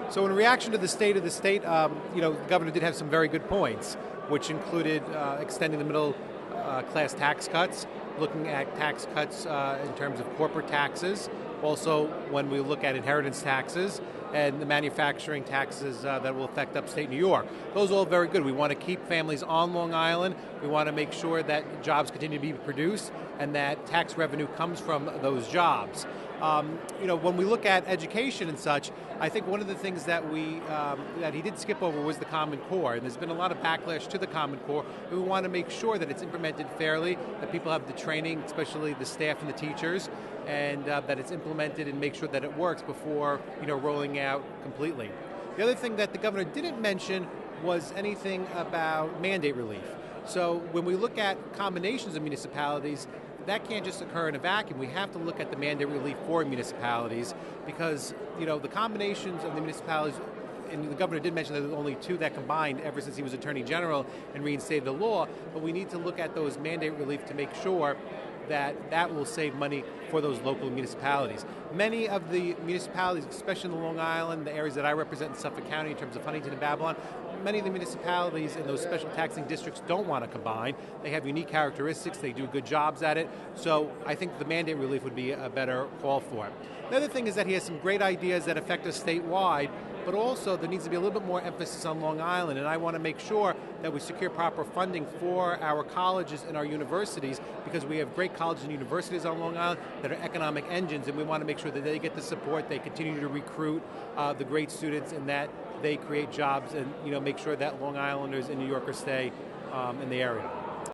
So in reaction to the state of the state, the governor did have some very good points, which included extending the middle class tax cuts, looking at tax cuts in terms of corporate taxes, also when we look at inheritance taxes and the manufacturing taxes that will affect upstate New York. Those are all very good. We want to keep families on Long Island. We want to make sure that jobs continue to be produced and that tax revenue comes from those jobs. When we look at education and such, I think one of the things that that he did skip over was the Common Core. And there's been a lot of backlash to the Common Core. We want to make sure that it's implemented fairly, that people have the training, especially the staff and the teachers, and that it's implemented and make sure that it works before rolling out completely. The other thing that the governor didn't mention was anything about mandate relief. So when we look at combinations of municipalities, that can't just occur in a vacuum. We have to look at the mandate relief for municipalities because, the combinations of the municipalities, and the governor did mention that there were only two that combined ever since he was Attorney General and reinstated the law, but we need to look at those mandate relief to make sure that will save money for those local municipalities. Many of the municipalities, especially in the Long Island, the areas that I represent in Suffolk County in terms of Huntington and Babylon, many of the municipalities in those special taxing districts don't want to combine. They have unique characteristics, they do good jobs at it, so I think the mandate relief would be a better call for it. The other thing is that he has some great ideas that affect us statewide, but also there needs to be a little bit more emphasis on Long Island, and I want to make sure that we secure proper funding for our colleges and our universities because we have great colleges and universities on Long Island that are economic engines, and we want to make sure that they get the support, they continue to recruit the great students, and that they create jobs and make sure that Long Islanders and New Yorkers stay in the area.